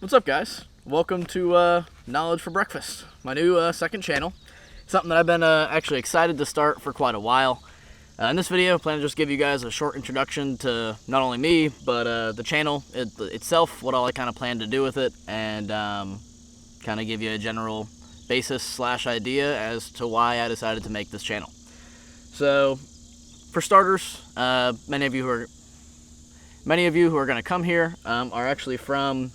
What's up, guys? Welcome to Knowledge for Breakfast, my new second channel. Something that I've been actually excited to start for quite a while. In this video, I plan to just give you guys a short introduction to not only me, but the channel itself, what all I kind of plan to do with it, and kind of give you a general basis / idea as to why I decided to make this channel. So, for starters, many of you who are going to come here are actually from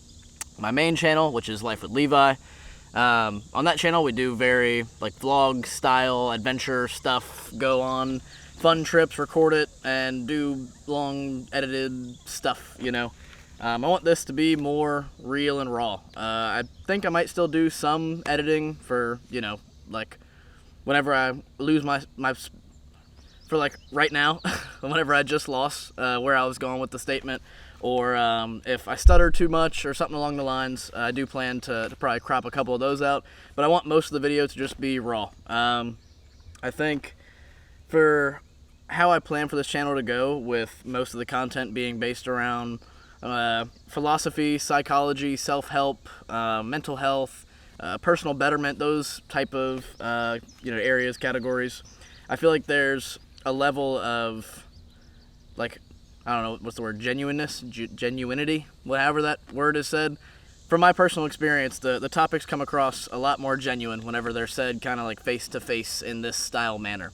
my main channel, which is Life with Levi. On that channel, we do very vlog style adventure stuff, go on fun trips, record it, and do long edited stuff, you know. I want this to be more real and raw. I think I might still do some editing for, you know, whenever I lose my for right now, whenever I just lost where I was going with the statement, or if I stutter too much or something along the lines, I do plan to probably crop a couple of those out, but I want most of the video to just be raw. I think for how I plan for this channel to go, with most of the content being based around philosophy, psychology, self-help, mental health, personal betterment, those type of areas, categories, I feel like there's a level of I don't know what's the word, genuinity, whatever that word is said. From my personal experience, the topics come across a lot more genuine whenever they're said kind of face to face in this style manner.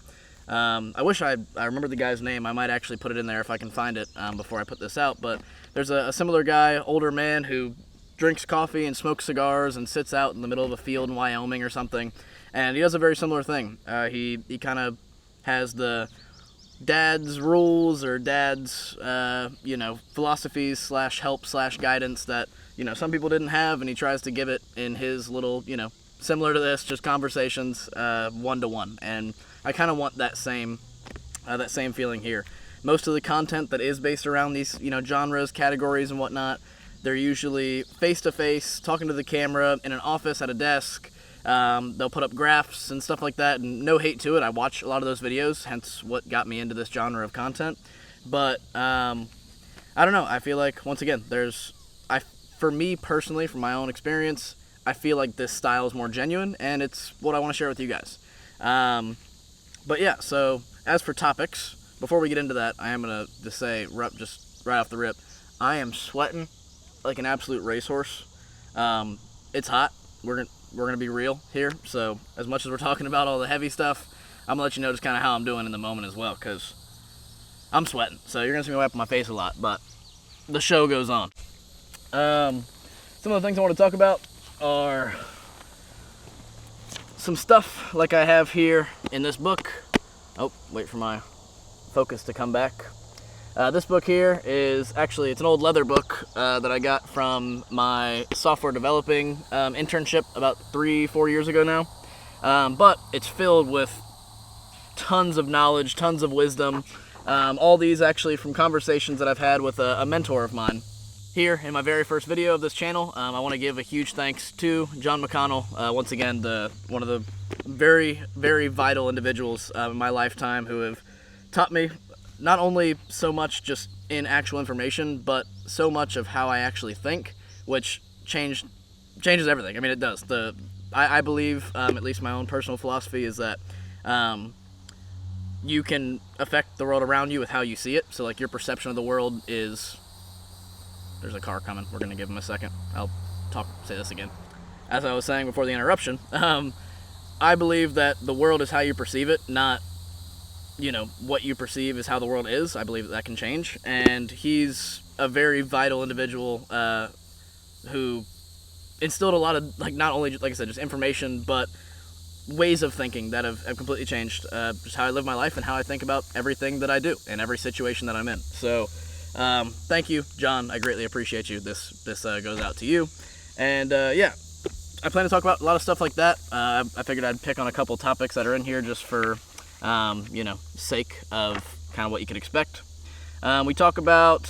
I wish I remember the guy's name. I might actually put it in there if I can find it before I put this out, but there's a similar guy, older man, who drinks coffee and smokes cigars and sits out in the middle of a field in Wyoming or something, and he does a very similar thing. He kind of has the dad's rules or dad's philosophies / help / guidance that some people didn't have, and he tries to give it in his little similar to this, just conversations, one-to-one. And I kind of want that same feeling here. Most of the content that is based around these genres, categories, and whatnot, they're usually face-to-face, talking to the camera in an office at a desk. They'll put up graphs and stuff like that, and no hate to it. I watch a lot of those videos, hence what got me into this genre of content. But I don't know. I feel like, once again, for me personally, from my own experience, I feel like this style is more genuine, and it's what I want to share with you guys. But yeah, so as for topics, before we get into that, I am gonna just say, just right off the rip, I am sweating like an absolute racehorse. It's hot. We're gonna be real here, so as much as we're talking about all the heavy stuff, I'm gonna let you know just kind of how I'm doing in the moment as well, because I'm sweating. So you're gonna see me wiping my face a lot, but the show goes on. Some of the things I want to talk about are some stuff like I have here in this book. Oh, wait for my focus to come back. This book here is actually, it's an old leather book that I got from my software developing internship about 3-4 years ago now. But it's filled with tons of knowledge, tons of wisdom. All these actually from conversations that I've had with a mentor of mine. Here in my very first video of this channel, I want to give a huge thanks to John McConnell, once again, one of the very, very vital individuals in my lifetime who have taught me not only so much just in actual information, but so much of how I actually think, which changes everything. I mean, it does. I believe, at least my own personal philosophy, is that you can affect the world around you with how you see it. So, your perception of the world is... There's a car coming. We're going to give him a second. I'll say this again. As I was saying before the interruption, I believe that the world is how you perceive it, not what you perceive is how the world is. I believe that can change, and he's a very vital individual who instilled a lot of not only, like I said, just information, but ways of thinking that have completely changed just how I live my life and how I think about everything that I do in every situation that I'm in. So thank you, John. I greatly appreciate you. This goes out to you, and yeah, I plan to talk about a lot of stuff like that. I figured I'd pick on a couple topics that are in here just for sake of kind of what you can expect. We talk about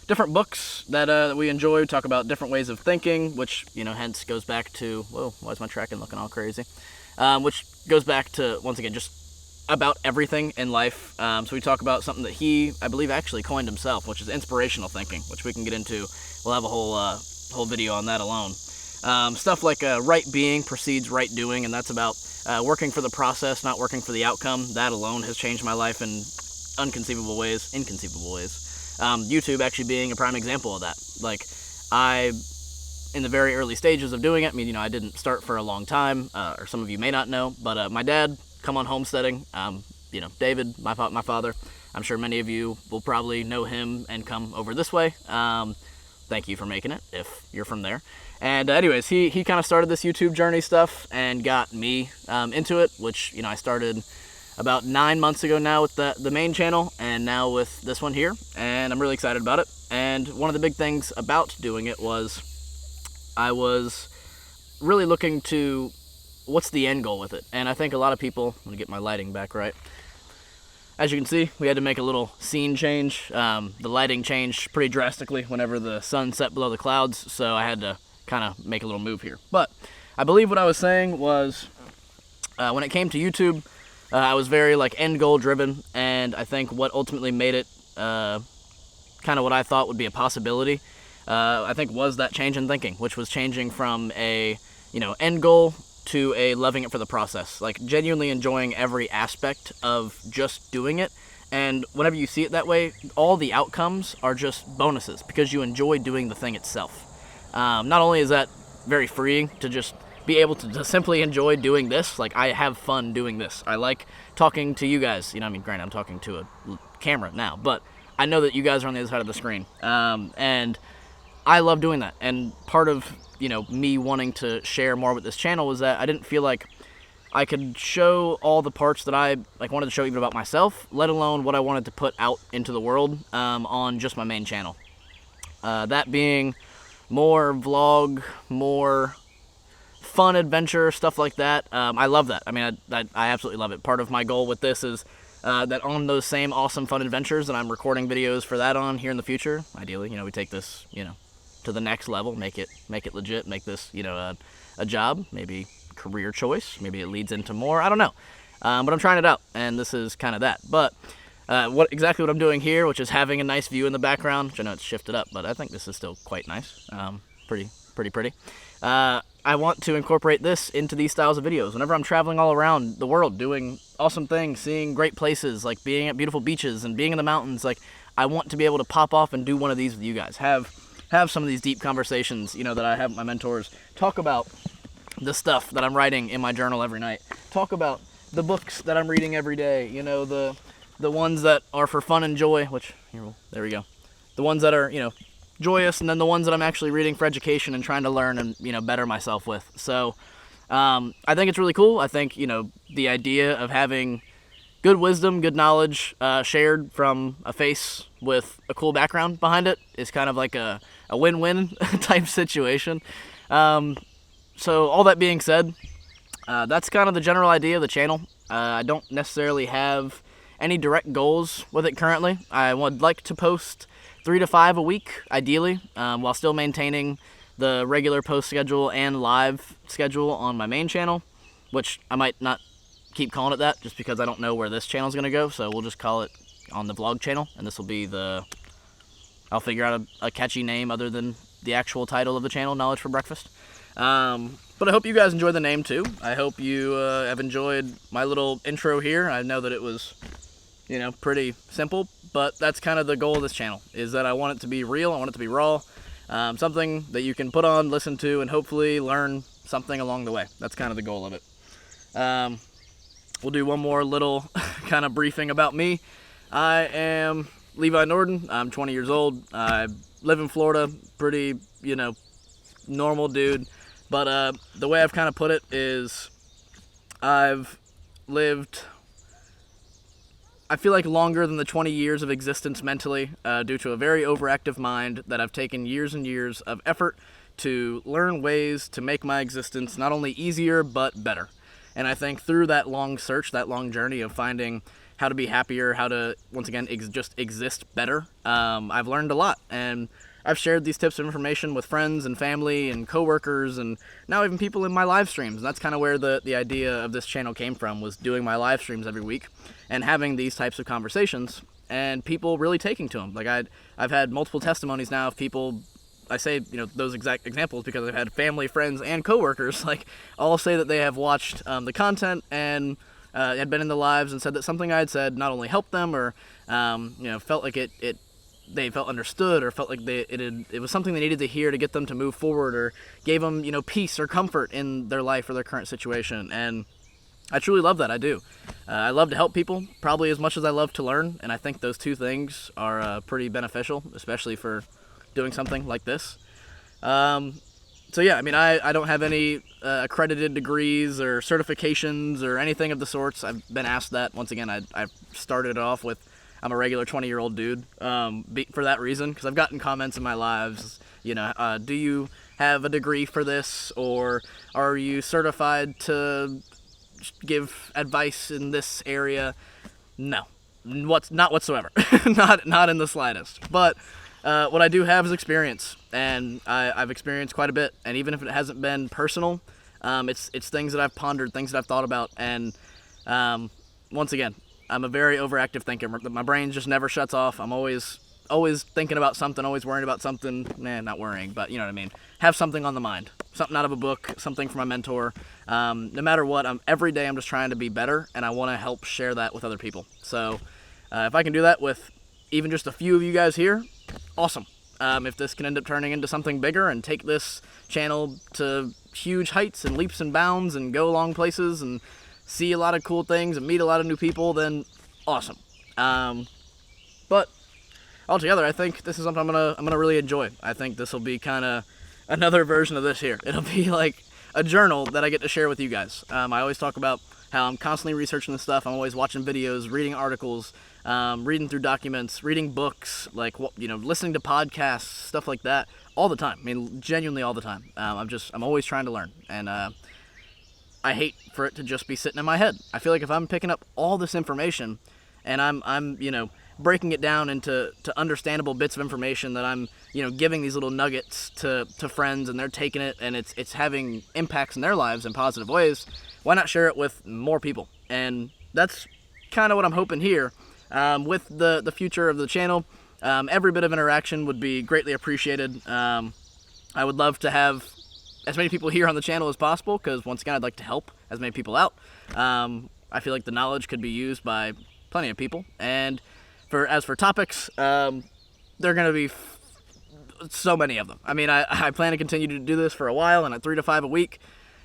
different books that we enjoy. We talk about different ways of thinking, which hence goes back to, whoa, why is my tracking looking all crazy? Which goes back to, once again, just about everything in life. So we talk about something that he, I believe, actually coined himself, which is inspirational thinking, which we can get into. We'll have a whole video on that alone. Stuff like right being precedes right doing, and that's about working for the process, not working for the outcome. That alone has changed my life in inconceivable ways. YouTube actually being a prime example of that. Like, in the very early stages of doing it, I mean, I didn't start for a long time, or some of you may not know, but my dad, come on homesteading, David, my father, I'm sure many of you will probably know him and come over this way. Thank you for making it, if you're from there. And anyways, he kind of started this YouTube journey stuff and got me into it, which, I started about 9 months ago now with the main channel, and now with this one here, and I'm really excited about it. And one of the big things about doing it was I was really looking to what's the end goal with it. And I think a lot of people, I'm gonna get my lighting back right. As you can see, we had to make a little scene change. The lighting changed pretty drastically whenever the sun set below the clouds, so I had to kind of make a little move here. But I believe what I was saying was, when it came to YouTube, I was very end goal driven, and I think what ultimately made it kind of what I thought would be a possibility, I think was that change in thinking, which was changing from a end goal to a loving it for the process, like genuinely enjoying every aspect of just doing it. And whenever you see it that way, all the outcomes are just bonuses because you enjoy doing the thing itself. Not only is that very freeing to just be able to simply enjoy doing this, like I have fun doing this. I like talking to you guys, granted I'm talking to a camera now, but I know that you guys are on the other side of the screen. And I love doing that. And part of, me wanting to share more with this channel was that I didn't feel like I could show all the parts that I wanted to show even about myself, let alone what I wanted to put out into the world on just my main channel. That being more vlog, more fun adventure, stuff like that. I love that. I mean, I absolutely love it. Part of my goal with this is that on those same awesome fun adventures that I'm recording videos for that on here in the future, ideally, we take this, to the next level, make it legit, make this, a job, maybe career choice, maybe it leads into more, I don't know. But I'm trying it out, and this is kind of that. But exactly what I'm doing here, which is having a nice view in the background, which I know it's shifted up, but I think this is still quite nice. Pretty. I want to incorporate this into these styles of videos. Whenever I'm traveling all around the world, doing awesome things, seeing great places, like being at beautiful beaches and being in the mountains, I want to be able to pop off and do one of these with you guys. Have some of these deep conversations, that I have with my mentors. Talk about the stuff that I'm writing in my journal every night. Talk about the books that I'm reading every day. The ones that are for fun and joy, which, there we go. The ones that are, joyous, and then the ones that I'm actually reading for education and trying to learn and, better myself with. So I think it's really cool. I think, the idea of having good wisdom, good knowledge shared from a face with a cool background behind it is kind of like a win-win type situation. So all that being said, that's kind of the general idea of the channel. I don't necessarily have any direct goals with it currently. I would like to post 3 to 5 a week, ideally, while still maintaining the regular post schedule and live schedule on my main channel, which I might not keep calling it that just because I don't know where this channel is going to go, so we'll just call it on the vlog channel, and this will be I'll figure out a catchy name other than the actual title of the channel, Knowledge for Breakfast. But I hope you guys enjoyed the name too. I hope you have enjoyed my little intro here. I know that it was, pretty simple, but that's kind of the goal of this channel, is that I want it to be real, I want it to be raw, something that you can put on, listen to, and hopefully learn something along the way. That's kind of the goal of it. We'll do one more little kind of briefing about me. I am Levi Norden. I'm 20 years old. I live in Florida. Pretty, normal dude. But the way I've kind of put it is I've lived, I feel like, longer than the 20 years of existence mentally due to a very overactive mind that I've taken years and years of effort to learn ways to make my existence not only easier but better. And I think through that long search, that long journey of finding how to be happier, how to, once again, just exist better, I've learned a lot. And I've shared these tips of information with friends and family and coworkers, and now even people in my live streams. And that's kind of where the idea of this channel came from, was doing my live streams every week and having these types of conversations and people really taking to them. Like I've had multiple testimonies now of people. I say, those exact examples because I've had family, friends, and coworkers like all say that they have watched the content and had been in the lives and said that something I had said not only helped them or felt like they felt understood, or felt like it was something they needed to hear to get them to move forward, or gave them peace or comfort in their life or their current situation. And I truly love that. I do. I love to help people probably as much as I love to learn, and I think those two things are pretty beneficial, especially for doing something like this. So yeah, I mean, I don't have any accredited degrees or certifications or anything of the sorts. I've been asked that. Once again, I started it off with, I'm a regular 20-year-old dude, for that reason, because I've gotten comments in my lives, do you have a degree for this, or are you certified to give advice in this area? No, not whatsoever. not in the slightest. But what I do have is experience, and I've experienced quite a bit. And even if it hasn't been personal, it's things that I've pondered, things that I've thought about. And once again, I'm a very overactive thinker. My brain just never shuts off. I'm always thinking about something, always worrying about something. Not worrying, but you know what I mean. Have something on the mind, something out of a book, something from a mentor. No matter what, every day I'm just trying to be better, and I want to help share that with other people. So if I can do that with even just a few of you guys here, awesome. If this can end up turning into something bigger and take this channel to huge heights and leaps and bounds and go long places and see a lot of cool things and meet a lot of new people, then awesome. But altogether, I think this is something I'm gonna really enjoy. I think this will be kind of another version of this here. It'll be like a journal that I get to share with you guys. I always talk about how I'm constantly researching this stuff. I'm always watching videos, reading articles, reading through documents, reading books, listening to podcasts, stuff like that, all the time. I mean, genuinely all the time. I'm always trying to learn, and I hate for it to just be sitting in my head. I feel like if I'm picking up all this information and I'm breaking it down into understandable bits of information that I'm giving these little nuggets to friends, and they're taking it and it's having impacts in their lives in positive ways, why not share it with more people? And that's kind of what I'm hoping here. With the future of the channel, every bit of interaction would be greatly appreciated. I would love to have as many people here on the channel as possible, because once again, I'd like to help as many people out. I feel like the knowledge could be used by plenty of people. And as for topics, there are going to be so many of them. I mean, I plan to continue to do this for a while, and at 3 to 5 a week,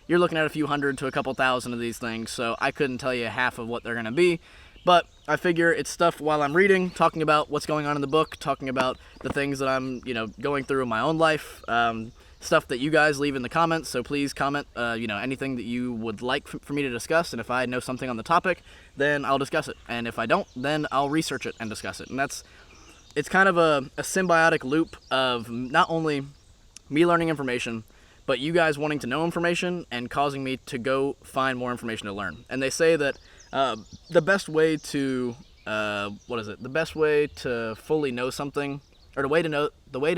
you're looking at a few hundred to a couple thousand of these things, so I couldn't tell you half of what they're going to be. But I figure it's stuff while I'm reading, talking about what's going on in the book, talking about the things that I'm, going through in my own life, stuff that you guys leave in the comments. So please comment, anything that you would like for me to discuss. And if I know something on the topic, then I'll discuss it. And if I don't, then I'll research it and discuss it. And it's kind of a symbiotic loop of not only me learning information, but you guys wanting to know information and causing me to go find more information to learn. And they say that the best way to fully know something, or the way to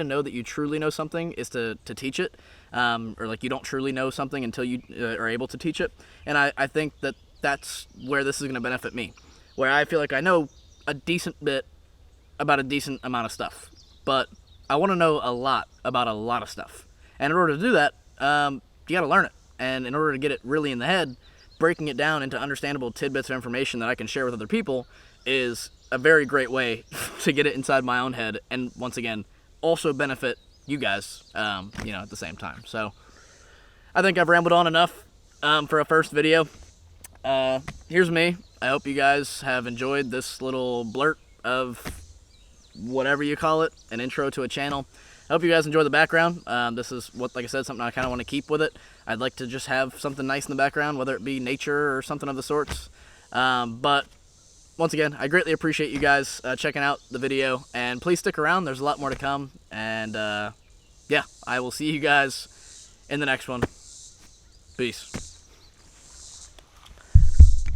know that you truly know something, is to teach it, or like you don't truly know something until you are able to teach it. And I think that's where this is going to benefit me, where I feel like I know a decent bit about a decent amount of stuff, but I want to know a lot about a lot of stuff. And in order to do that, you got to learn it. And in order to get it really in the head, breaking it down into understandable tidbits of information that I can share with other people is a very great way to get it inside my own head, and once again, also benefit you guys, at the same time. So I think I've rambled on enough for a first video. Here's me. I hope you guys have enjoyed this little blurt of whatever you call it, an intro to a channel. I hope you guys enjoy the background. This is like I said, something I kind of want to keep with it. I'd like to just have something nice in the background, whether it be nature or something of the sorts. But once again, I greatly appreciate you guys checking out the video, and please stick around. There's a lot more to come, and yeah, I will see you guys in the next one. Peace.